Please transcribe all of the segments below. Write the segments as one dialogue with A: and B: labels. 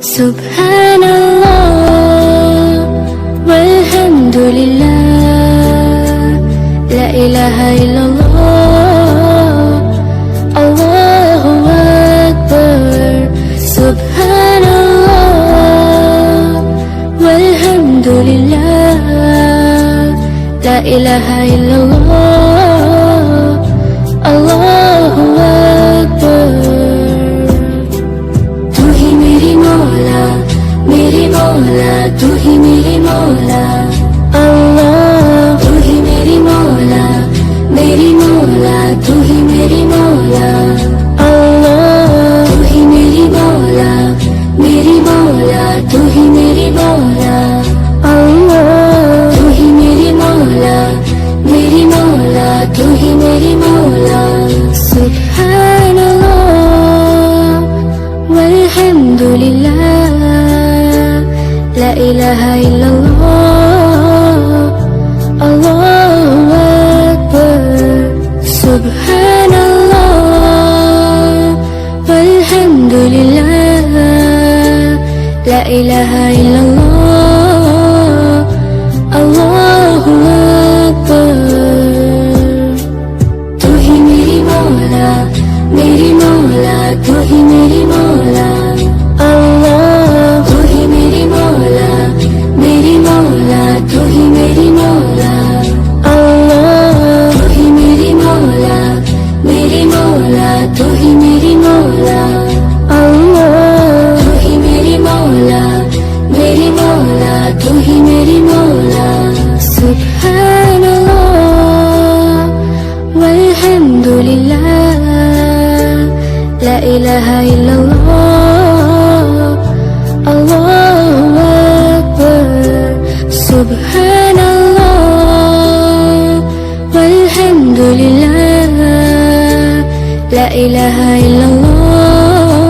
A: Subhanallah walhamdulillah, la ilaha illallah, Allahu Akbar. Subhanallah walhamdulillah, la ilaha illallah, Allahu Akbar. तू ही मेरी मौला, मेरी मौला, तू ही मेरी मौला, अल्लाह। तू ही मेरी मौला, मेरी मौला, तू ही मेरी मौला, अल्लाह। तू ही मेरी मौला, मेरी मौला, तू ही मेरी मौला, अल्लाह। तू ही मेरी मौला, मेरी मौला, तू ही मेरी मौला। सुब्हानल्लाह walhamdulillah, la ilaha illallah, Allahu Akbar. Subhanallah walhamdulillah, la ilaha illallah, Allahu Akbar. तू ही मेरी मौला, मेरी मौला, तू ही मेरी मौला, अल्लाह। तू ही मेरी मौला, मेरी मौला, तू ही मेरी मौला, अल्लाह। तू ही मेरी मौला, मेरी मौला, तू ही मेरी मौला, अल्लाह। तू ही मेरी मौला, मेरी मौला, तू ही मेरी मौला। सुब्हानल्लाह walhamdulillah, la ilaha illallah, Allahu Akbar. Subhanallah walhamdulillah, la ilaha illallah,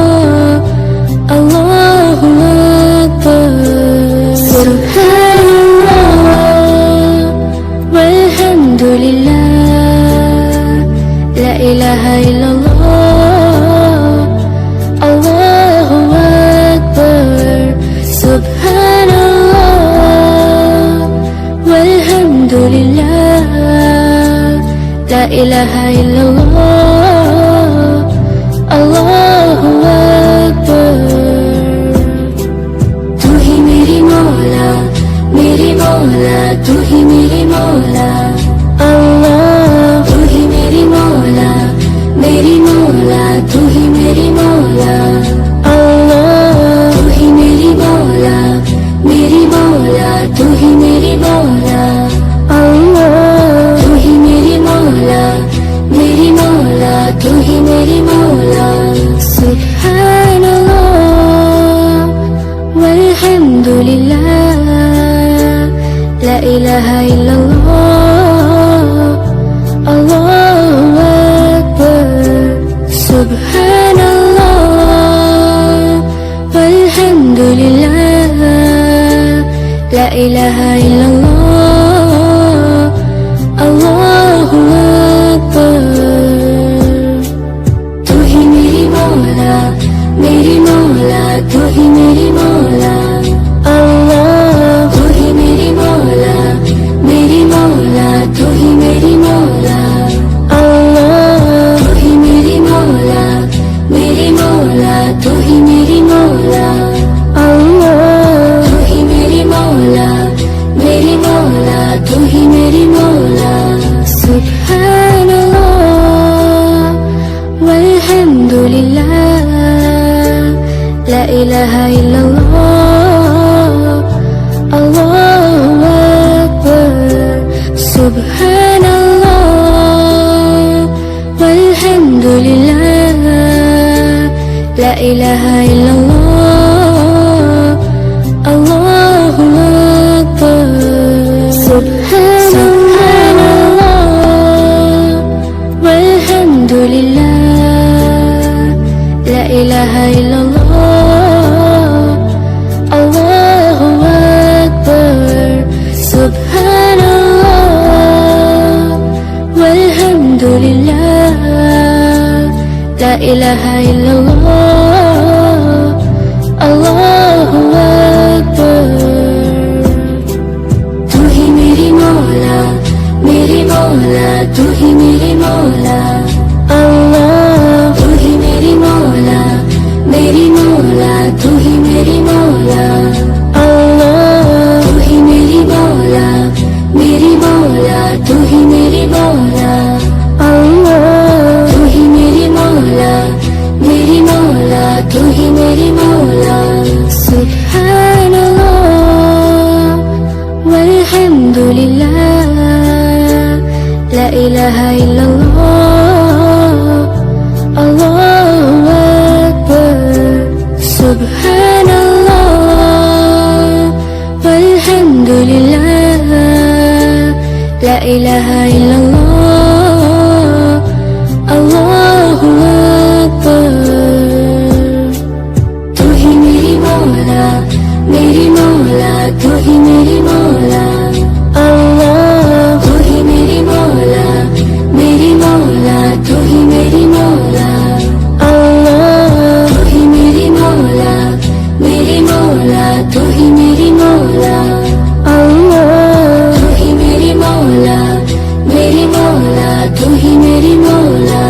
A: Allahu Akbar. Subhanallah walhamdulillah, la ilaha illallah, Allahu Akbar. Subhanallah walhamdulillah, la ilaha illallah, Allahu Akbar. तू ही मेरी मौला, मेरी मौला, तू ही मेरी मौला, अल्लाह। तू ही मेरी मौला, मेरी मौला, तू ही मेरी मौला, अल्लाह। तू ही मेरी मौला, मेरी मौला, तू ही मेरी मौला, अल्लाह। तू ही मेरी मौला, मेरी मौला, तू ही मेरी मौला। सुब्हानल्लाह walhamdulillah, la ilaha illallah, Allahu Akbar. Subhanallah walhamdulillah, la ilaha illallah, Allahu Akbar. तू ही मेरी मौला, मेरी मौला, तू ही मेरी मौला, अल्लाह। तू ही मेरी मौला, मेरी मौला, तू ही मेरी मौला, अल्लाह। तू ही मेरी मौला, मेरी मौला, तू ही मेरी मौला, अल्लाह। तू ही मेरी मौला, मेरी मौला, तू ही मेरी मौला। सुब्हानल्लाह walhamdulillah, la ilaha illallah, Allahu Akbar. Subhanallah walhamdulillah, la ilaha illallah, Allahu Akbar. Subhanallah walhamdulillah, la ilaha illallah, Allahu Akbar. Subhanallah walhamdulillah, la ilaha illallah, Allah. Subhanallah walhamdulillah la ilaha illallah Allahu Akbar तू ही मेरी मौला तू ही मेरी मौला अल्लाह तू ही मेरी मौला तू ही मेरी मौला अल्लाह तू ही मेरी मौला तू ही मेरी मौला अल्लाह तू ही मेरी मौला तू ही मेरी मौला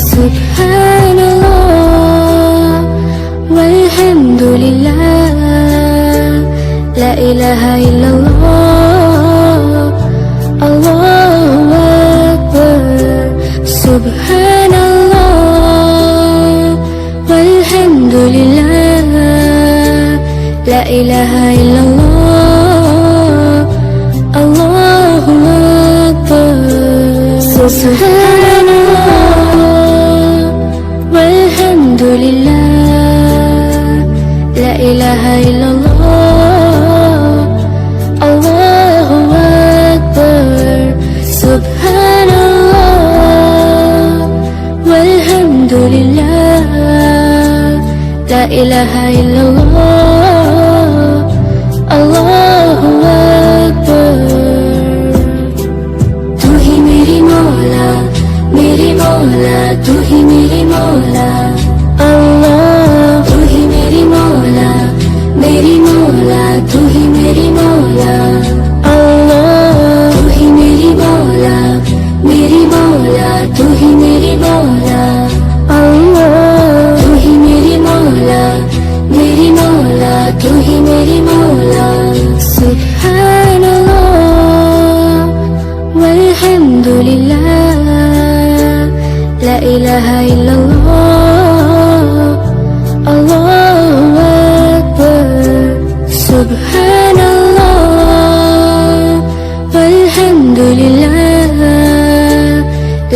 A: सुब्हानल्लाह वल्हम्दुलिल्लाह ला इलाहा इल्लल्लाह अल्लाहु अकबर सुब्हानल्लाह वल्हम्दुलिल्लाह ला इलाहा इल्लल्लाह अल्लाहु अकबर सुब्हानल्लाह वल्हम्दुलिल्लाह ला इलाहा इल्लल्लाह अल्लाहु अकबर सुब्हानल्लाह वल्हम्दुलिल्लाह ला इलाहा इल्लल्लाह अल्लाहु अकबर तू ही मेरी मौला तू ही मेरी मौला अल्लाह तू ही मेरी मौला तू ही मेरी मौला अल्लाह तू ही मेरी मौला तू ही मेरी मौला अल्लाह तू ही मेरी मौला तू ही मेरी मौला सुब्हानल्लाह वल्हम्दुलिल्लाह ला इलाहा इल्लल्लाह अल्लाहु अकबर सुब्हानल्लाह वल्हम्दुलिल्लाह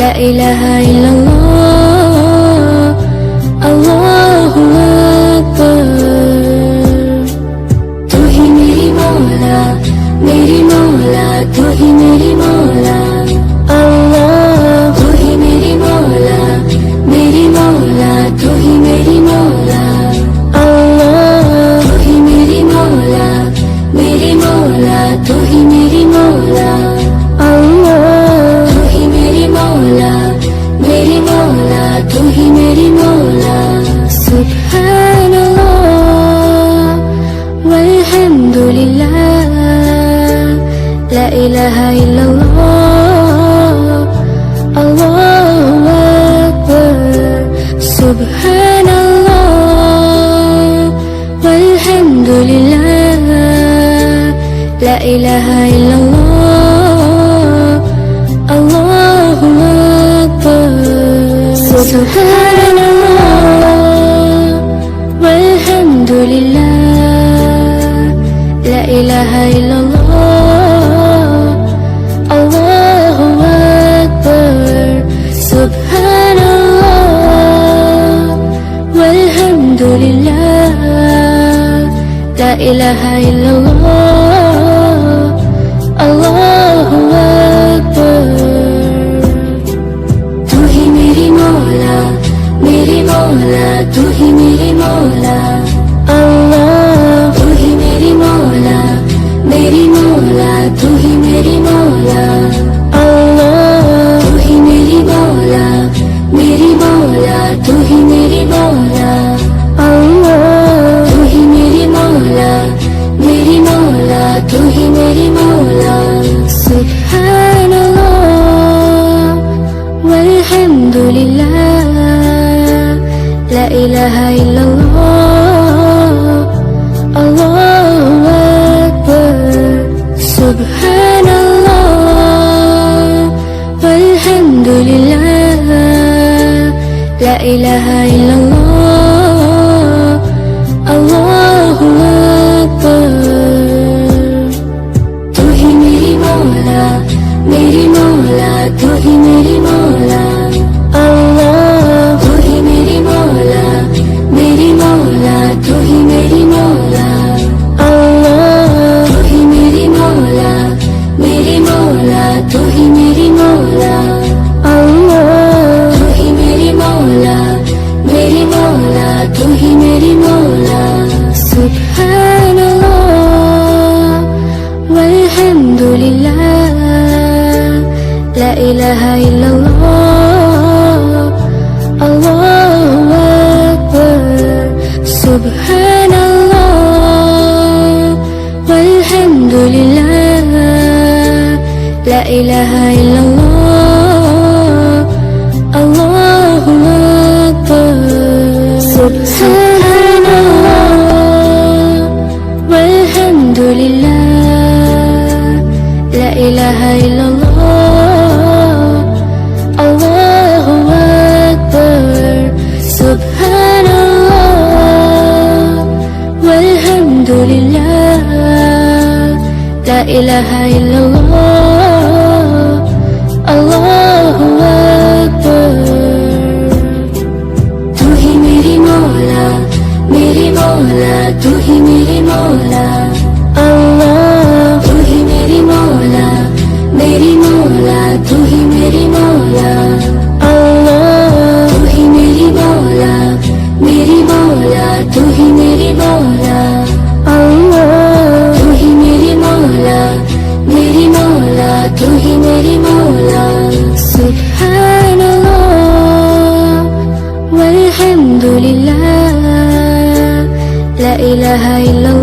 A: ला इलाहा इल्लल्लाह अल्लाहु अकबर तू ही मेरी मौला तू ही मेरी मौला अल्लाह तू ही मेरी मौला तू ही मेरी मौला अल्लाह तू ही मेरी मौला तू ही मेरी मौला अल्लाह तू ही मेरी मौला तू ही मेरी मौला सुब्हानल्लाह वल्हम्दुलिल्लाह ला इलाहा इल्लल्लाह अल्लाहु अकबर सुब्हानल्लाह वल्हम्दुलिल्लाह ला इलाहा इल्लल्लाह अल्लाहु अकबर सुब्हानल्लाह वल्हम्दुलिल्लाह ला इलाहा इल्लल्लाह अल्लाहु अकबर सुब्हानल्लाह वल्हम्दुलिल्लाह ला इलाहा इल्लल्लाह अल्लाहु अकबर तू ही मेरी मौला तू ही मेरी मौला अल्लाह तू ही मेरी मौला तू ही मेरी मौला अल्लाह तू ही मेरी मौला तू ही मेरी मौला अल्लाह तू ही मेरी मौला तू ही मेरी मौला सुब्हानल्लाह वल्हम्दुलिल्लाह ला इलाहा इल्लल्लाह Subhanallah walhamdulillah, la ilaha illallah, Allahu Akbar. Subhanallah walhamdulillah, la ilaha illallah, Allahu Akbar. Subhanallah walhamdulillah, la ilaha illallah, Allahu Akbar. तू ही मेरी मौला, मेरी मौला, तू ही मेरी मौला, अल्लाह। तू ही मेरी मौला, मेरी मौला, तू ही मेरी मौला, अल्लाह। तू ही मेरी मौला, मेरी मौला, तू ही मेरी मौला, अल्लाह। तू ही मेरी मौला, मेरी मौला, तू ही मेरी मौला। Subhanallah walhamdulillah, la ilaha illallah,